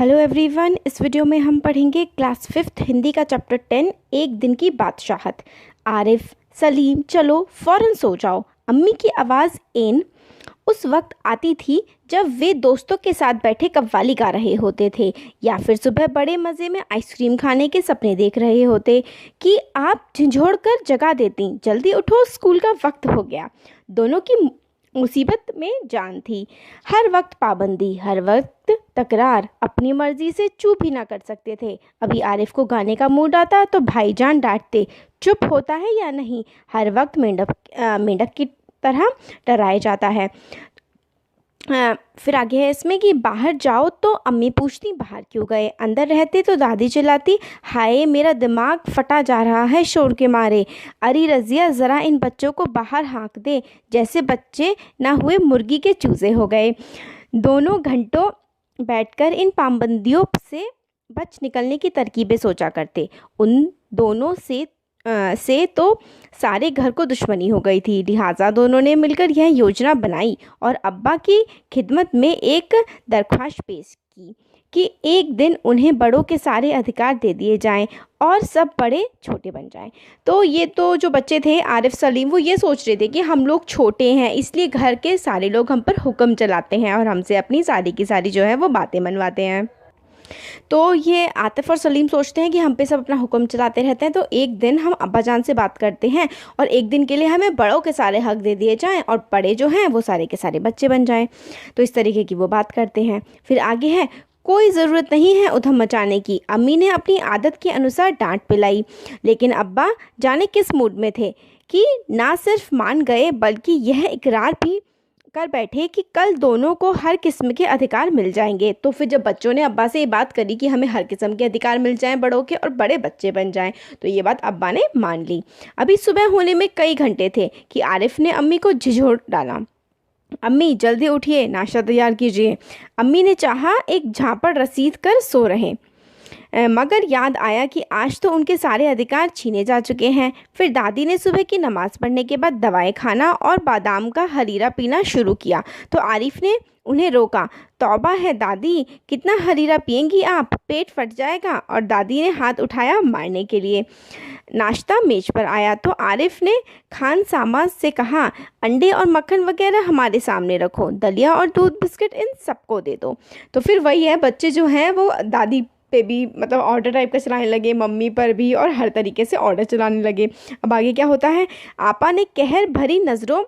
Hello everyone, इस video में हम पढ़ेंगे क्लास 5th हिंदी का चैप्टर 10 एक दिन की बादशाहत। आरिफ, सलीम, चलो फ़ौरन सो जाओ। अम्मी की आवाज़ उस वक्त आती थी जब वे दोस्तों के साथ बैठे कव्वाली गा रहे होते थे या फिर सुबह बड़े मज़े में आइसक्रीम खाने के सपने देख रहे होते कि आप झंझोड़ कर जगा देती, जल्दी उठो, स्कूल का वक्त हो गया। दोनों की मुसीबत में जान थी। हर वक्त पाबंदी, हर वक्त तकरार, अपनी मर्जी से चुप ही ना कर सकते थे। अभी आरिफ को गाने का मूड आता तो भाईजान डांटते, चुप होता है या नहीं, हर वक्त मेंढक की तरह डराया जाता है। फिर आगे है इसमें कि बाहर जाओ तो अम्मी पूछती बाहर क्यों गए, अंदर रहते तो दादी चिल्लाती, हाय मेरा दिमाग फटा जा रहा है शोर के मारे। अरे रज़िया, ज़रा इन बच्चों को बाहर हाँक दे, जैसे बच्चे ना हुए मुर्गी के चूजे हो गए। दोनों घंटों बैठकर इन पाबंदियों से बच निकलने की तरकीबें सोचा करते। उन दोनों से तो सारे घर को दुश्मनी हो गई थी। लिहाजा दोनों ने मिलकर यह योजना बनाई और अब्बा की खिदमत में एक दरख्वास्त पेश की कि एक दिन उन्हें बड़ों के सारे अधिकार दे दिए जाएं और सब बड़े छोटे बन जाएं। तो ये तो जो बच्चे थे आरिफ, सलीम, वो ये सोच रहे थे कि हम लोग छोटे हैं, इसलिए घर के सारे लोग हम पर हुक्म चलाते हैं और हमसे अपनी सारी की सारी जो है वो बातें मनवाते हैं। तो ये आतिफ और सलीम सोचते हैं कि हम पे सब अपना हुक्म चलाते रहते हैं, तो एक दिन हम अब्बा जान से बात करते हैं और एक दिन के लिए हमें बड़ों के सारे हक दे दिए जाएं और बड़े जो हैं वो सारे के सारे बच्चे बन जाएं। तो इस तरीके की वो बात करते हैं। फिर आगे है, कोई ज़रूरत नहीं है उधम मचाने की। अम्मी ने अपनी आदत के अनुसार डांट पिलाई, लेकिन अब्बा जाने किस मूड में थे कि ना सिर्फ मान गए बल्कि यह इकरार भी कर बैठे कि कल दोनों को हर किस्म के अधिकार मिल जाएंगे। तो फिर जब बच्चों ने अब्बा से ये बात करी कि हमें हर किस्म के अधिकार मिल जाएं बड़ों के और बड़े बच्चे बन जाएं, तो ये बात अब्बा ने मान ली। अभी सुबह होने में कई घंटे थे कि आरिफ ने अम्मी को झिझोड़ डाला, अम्मी जल्दी उठिए, नाश्ता तैयार कीजिए। अम्मी ने चाहा एक झापड़ रसीद कर सो रहे, मगर याद आया कि आज तो उनके सारे अधिकार छीने जा चुके हैं। फिर दादी ने सुबह की नमाज़ पढ़ने के बाद दवाएं खाना और बादाम का हरीरा पीना शुरू किया तो आरिफ ने उन्हें रोका। तौबा है दादी, कितना हरीरा पिएंगी आप, पेट फट जाएगा। और दादी ने हाथ उठाया मारने के लिए। नाश्ता मेज पर आया तो आरिफ ने खान सामा से कहा, अंडे और मक्खन वगैरह हमारे सामने रखो, दलिया और दूध बिस्किट इन सबको दे दो। तो फिर वही है, बच्चे जो हैं वो दादी पे भी मतलब ऑर्डर टाइप का चलाने लगे, मम्मी पर भी, और हर तरीके से ऑर्डर चलाने लगे। अब आगे क्या होता है, आपा ने कहर भरी नज़रों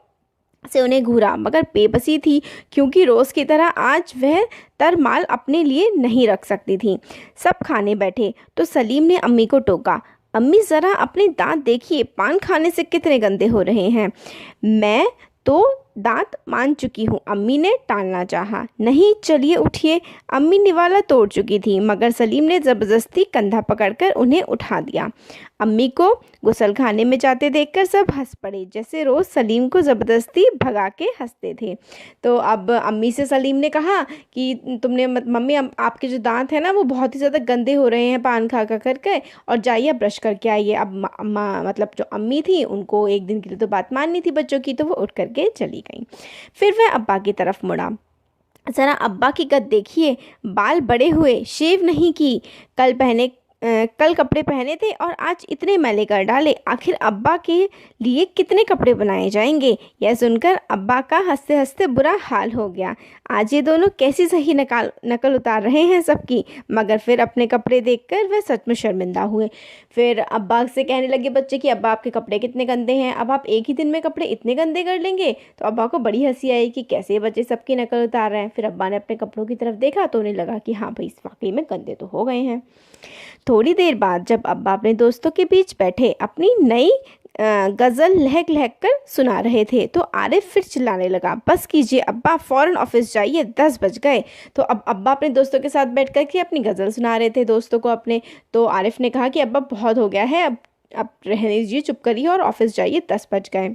से उन्हें घूरा, मगर बेबसी थी क्योंकि रोज़ की तरह आज वह तरमाल अपने लिए नहीं रख सकती थी। सब खाने बैठे तो सलीम ने अम्मी को टोका, अम्मी ज़रा अपने दांत देखिए, पान खाने से कितने गंदे हो रहे हैं। मैं तो दांत मान चुकी हूँ, अम्मी ने टालना चाहा। नहीं, चलिए उठिए। अम्मी निवाला तोड़ चुकी थी, मगर सलीम ने ज़बरदस्ती कंधा पकड़कर उन्हें उठा दिया। अम्मी को गुसल खाने में जाते देखकर सब हंस पड़े, जैसे रोज़ सलीम को ज़बरदस्ती भगा के हंसते थे। तो अब अम्मी से सलीम ने कहा कि तुमने मम्मी, आपके जो दांत हैं ना वो बहुत ही ज़्यादा गंदे हो रहे हैं पान खा करके, और जाइए ब्रश करके आइए। अब मतलब जो अम्मी थी उनको एक दिन के लिए तो बात माननी थी बच्चों की, तो वो उठ करके चली गई। फिर वह अब्बा की तरफ मुड़ा, ज़रा अब्बा की कद देखिए, बाल बड़े हुए, शेव नहीं की, कल कपड़े पहने थे और आज इतने मैले कर डाले। आखिर अब्बा के लिए कितने कपड़े बनाए जाएंगे। यह सुनकर अब्बा का हंसते हंसते बुरा हाल हो गया। आज ये दोनों कैसी सही नकल उतार रहे हैं सबकी, मगर फिर अपने कपड़े देखकर वह सच में शर्मिंदा हुए। फिर अब्बा से कहने लगे बच्चे कि अब्बा आपके कपड़े कितने गंदे हैं, अब आप एक ही दिन में कपड़े इतने गंदे कर लेंगे। तो अब्बा को बड़ी हंसी आई कि कैसे बच्चे सबकी नकल उतार रहे हैं। फिर अब्बा ने अपने कपड़ों की तरफ देखा तो उन्हें लगा कि हाँ भाई, इस वाकई में गंदे तो हो गए हैं। थोड़ी देर बाद जब अब्बा अपने दोस्तों के बीच बैठे अपनी नई गज़ल लहक लहक कर सुना रहे थे तो आरिफ फिर चिल्लाने लगा, बस कीजिए अब्बा, फ़ौरन ऑफिस जाइए, 10 बज गए। तो अब अब्बा अपने दोस्तों के साथ बैठ कर के अपनी गज़ल सुना रहे थे दोस्तों को अपने। तो आरिफ ने कहा कि अब्बा बहुत हो गया है, अब रहने दीजिए, चुप करिए और ऑफिस जाइए, 10 बज गए।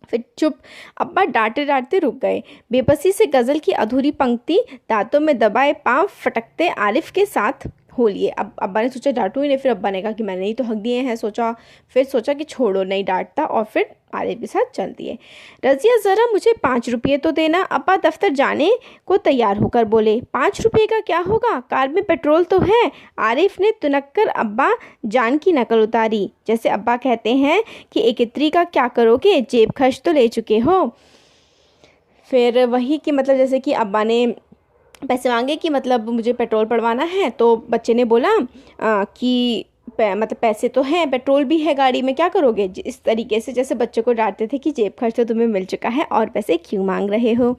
फिर चुप। अब्बा डांटते डांटते रुक गए। बेबसी से गज़ल की अधूरी पंक्ति दांतों में दबाए पांव फटकते आरिफ के साथ हो लिए। अब अब्बा ने सोचा डांटू ही नहीं, फिर अब्बा ने कहा कि मैंने ही तो हक दिए हैं। फिर सोचा कि छोड़ो, नहीं डांटता, और फिर आरिफ के साथ चल दिए। रज़िया ज़रा मुझे 5 रुपये तो देना। अब्बा दफ्तर जाने को तैयार होकर बोले। 5 रुपये का क्या होगा, कार में पेट्रोल तो है। आरिफ ने तुनक कर अब्बा जान की नकल उतारी, जैसे अब्बा कहते हैं कि 1 का क्या करोगे, जेब खर्च तो ले चुके हो। फिर वही कि मतलब जैसे कि अब्बा ने पैसे मांगे कि मतलब मुझे पेट्रोल पड़वाना है, तो बच्चे ने बोला कि मतलब पैसे तो हैं, पेट्रोल भी है गाड़ी में, क्या करोगे। इस तरीके से जैसे बच्चों को डांटते थे कि जेब खर्च तो तुम्हें मिल चुका है और पैसे क्यों मांग रहे हो।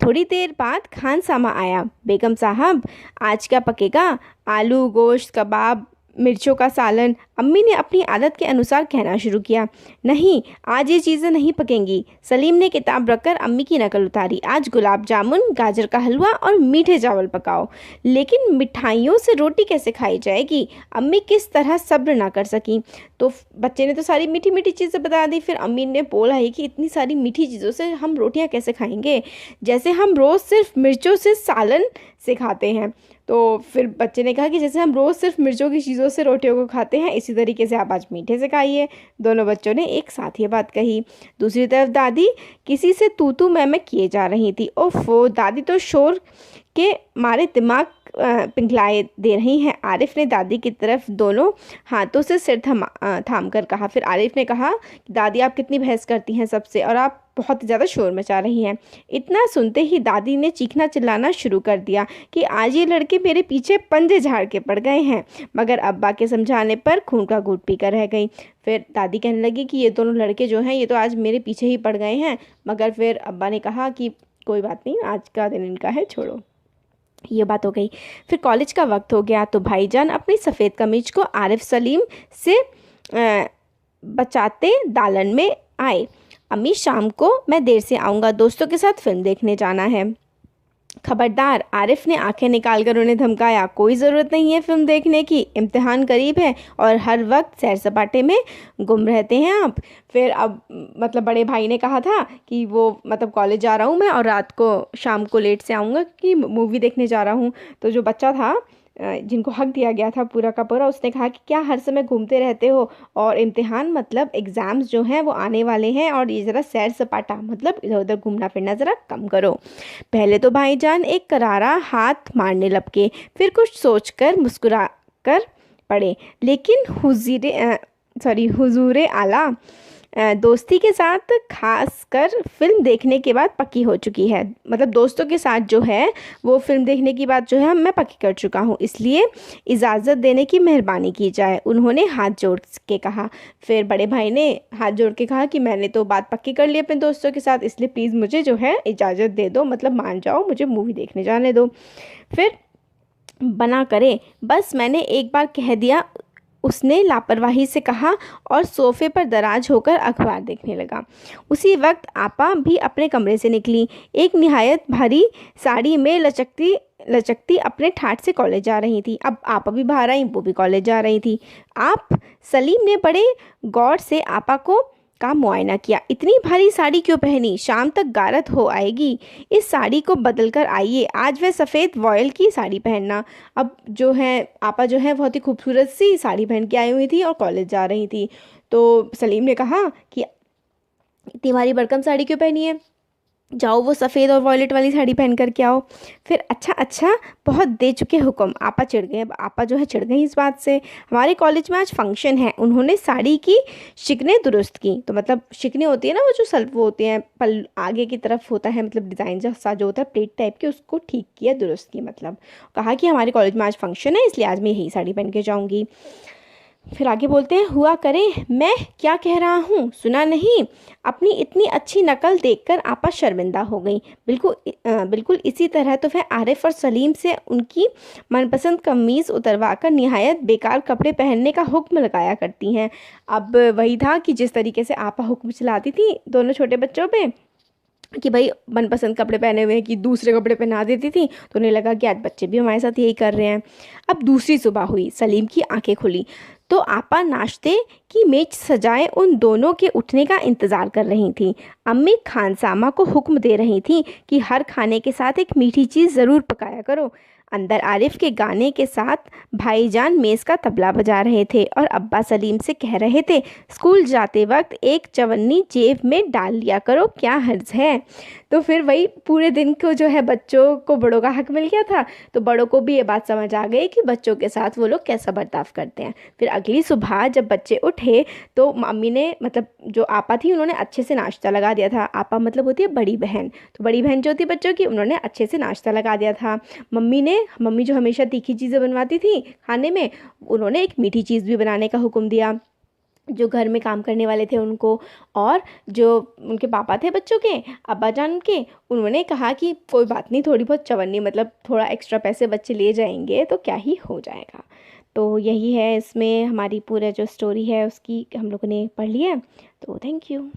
थोड़ी देर बाद खान सामा आया। बेगम साहब आज क्या पकेगा, आलू गोश्त कबाब मिर्चों का सालन। अम्मी ने अपनी आदत के अनुसार कहना शुरू किया। नहीं, आज ये चीज़ें नहीं पकेंगी। सलीम ने किताब रखकर अम्मी की नकल उतारी। आज गुलाब जामुन, गाजर का हलवा और मीठे चावल पकाओ। लेकिन मिठाइयों से रोटी कैसे खाई जाएगी, अम्मी किस तरह सब्र ना कर सकी। तो बच्चे ने तो सारी मीठी मीठी चीज़ें बता दी। फिर अम्मी ने बोला है कि इतनी सारी मीठी चीज़ों से हम रोटियां कैसे खाएंगे, जैसे हम रोज़ सिर्फ मिर्चों से सालन से खाते हैं। तो फिर बच्चे ने कहा कि जैसे हम रोज़ सिर्फ मिर्चों की चीज़ों से रोटियों को खाते हैं, इसी तरीके से आप आज मीठे से खाइए। दोनों बच्चों ने एक साथ ये बात कही। दूसरी तरफ दादी किसी से तू मैं किए जा रही थी। ओफो, दादी तो शोर के मारे दिमाग पिघलाए दे रही हैं। आरिफ ने दादी की तरफ दोनों हाथों से सिर थाम कर कहा। फिर आरिफ ने कहा कि दादी आप कितनी बहस करती हैं सबसे, और आप बहुत ज़्यादा शोर मचा रही हैं। इतना सुनते ही दादी ने चीखना चिल्लाना शुरू कर दिया कि आज ये लड़के मेरे पीछे पंजे झाड़ के पड़ गए हैं। मगर अब्बा के समझाने पर खून का घूंट पीकर रह गई। फिर दादी कहने लगी कि ये दोनों लड़के जो हैं ये तो आज मेरे पीछे ही पड़ गए हैं। मगर फिर अब्बा ने कहा कि कोई बात नहीं, आज का दिन इनका है, छोड़ो। ये बात हो गई। फिर कॉलेज का वक्त हो गया तो भाईजान अपनी सफ़ेद कमीज को आरिफ सलीम से बचाते दालन में आए। अम्मी शाम को मैं देर से आऊँगा, दोस्तों के साथ फिल्म देखने जाना है। खबरदार, आरिफ ने आंखें निकालकर उन्हें धमकाया। कोई ज़रूरत नहीं है फिल्म देखने की, इम्तिहान करीब है और हर वक्त सैर सपाटे में गुम रहते हैं आप। फिर अब मतलब बड़े भाई ने कहा था कि वो मतलब कॉलेज जा रहा हूँ मैं और रात को शाम को लेट से आऊँगा कि मूवी देखने जा रहा हूँ। तो जो बच्चा था जिनको हक दिया गया था पूरा का पूरा, उसने कहा कि क्या हर समय घूमते रहते हो, और इम्तिहान मतलब एग्ज़ाम्स जो हैं वो आने वाले हैं, और ये ज़रा सैर सपाटा मतलब इधर उधर घूमना फिरना ज़रा कम करो। पहले तो भाईजान एक करारा हाथ मारने लपके, फिर कुछ सोचकर मुस्कुरा कर पड़े। लेकिन हुजूरे आला दोस्ती के साथ खास कर फिल्म देखने के बाद पक्की हो चुकी है। मतलब दोस्तों के साथ जो है वो फिल्म देखने की बात जो है मैं पक्की कर चुका हूँ, इसलिए इजाज़त देने की मेहरबानी की जाए, उन्होंने हाथ जोड़ के कहा। फिर बड़े भाई ने हाथ जोड़ के कहा कि मैंने तो बात पक्की कर ली अपने दोस्तों के साथ, इसलिए प्लीज़ मुझे जो है इजाज़त दे दो, मतलब मान जाओ, मुझे मूवी देखने जाने दो। फिर बना करे, बस मैंने एक बार कह दिया, उसने लापरवाही से कहा और सोफे पर दराज होकर अखबार देखने लगा। उसी वक्त आपा भी अपने कमरे से निकली। एक निहायत भारी साड़ी में लचकती अपने ठाठ से कॉलेज जा रही थी। अब आपा भी बाहर आई, वो भी कॉलेज जा रही थी। सलीम ने बड़े गौर से आपा का मुआयना किया। इतनी भारी साड़ी क्यों पहनी, शाम तक गारत हो आएगी, इस साड़ी को बदल कर आइए। आज वह सफ़ेद वॉयल की साड़ी पहनना। अब जो है आपा जो है बहुत ही खूबसूरत सी साड़ी पहन के आई हुई थी और कॉलेज जा रही थी। तो सलीम ने कहा कि इतनी भारी भरकम साड़ी क्यों पहनी है, जाओ वो सफ़ेद और वॉयलेट वाली साड़ी पहन कर के आओ। फिर अच्छा बहुत दे चुके हुक्म, आपा चिढ़ गए। अब आपा जो है चिढ़ गई इस बात से। हमारे कॉलेज में आज फंक्शन है, उन्होंने साड़ी की शिकनें दुरुस्त की। तो मतलब शिकनें होती है ना, वो जो वो होते हैं पल आगे की तरफ होता है, मतलब डिज़ाइन जैसा जो होता है प्लेट टाइप की, उसको ठीक किया, दुरुस्त की। मतलब कहा कि हमारे कॉलेज में आज फंक्शन है, इसलिए आज मैं यही साड़ी पहन के जाऊँगी। फिर आगे बोलते हैं, हुआ करे मैं क्या कह रहा हूँ, सुना नहीं। अपनी इतनी अच्छी नकल देखकर आपा शर्मिंदा हो गई। बिल्कुल इसी तरह तो वह आरिफ और सलीम से उनकी मनपसंद कमीज़ उतरवाकर निहायत बेकार कपड़े पहनने का हुक्म लगाया करती हैं। अब वही था कि जिस तरीके से आपा हुक्म चलाती थी दोनों छोटे बच्चों पे कि भाई मनपसंद कपड़े पहने हुए हैं कि दूसरे कपड़े पहना देती थी, तो उन्हें लगा कि आज बच्चे भी हमारे साथ यही कर रहे हैं। अब दूसरी सुबह हुई, सलीम की आंखें खुली तो आपा नाश्ते की मेज सजाए उन दोनों के उठने का इंतज़ार कर रही थी। अम्मी खानसामा को हुक्म दे रही थी कि हर खाने के साथ एक मीठी चीज़ ज़रूर पकाया करो। अंदर आरिफ के गाने के साथ भाईजान मेज़ का तबला बजा रहे थे और अब्बा सलीम से कह रहे थे, स्कूल जाते वक्त एक चवन्नी जेब में डाल लिया करो, क्या हर्ज है। तो फिर वही पूरे दिन को जो है बच्चों को बड़ों का हक मिल गया था, तो बड़ों को भी ये बात समझ आ गई कि बच्चों के साथ वो लोग कैसा बर्ताव करते हैं। फिर अगली सुबह जब बच्चे उठे तो मम्मी ने, मतलब जो आपा थी, उन्होंने अच्छे से नाश्ता लगा दिया था। आपा मतलब होती है बड़ी बहन, तो बड़ी बहन जो होती है बच्चों की, उन्होंने अच्छे से नाश्ता लगा दिया था। मम्मी जो हमेशा तीखी चीज़ें बनवाती थी खाने में, उन्होंने एक मीठी चीज़ भी बनाने का हुक्म दिया जो घर में काम करने वाले थे उनको। और जो उनके पापा थे बच्चों के, अब्बा जान के, उन्होंने कहा कि कोई बात नहीं, थोड़ी बहुत चवन्नी, मतलब थोड़ा एक्स्ट्रा पैसे बच्चे ले जाएंगे तो क्या ही हो जाएगा। तो यही है, इसमें हमारी पूरा जो स्टोरी है उसकी हम लोगों ने पढ़ लिया। तो थैंक यू।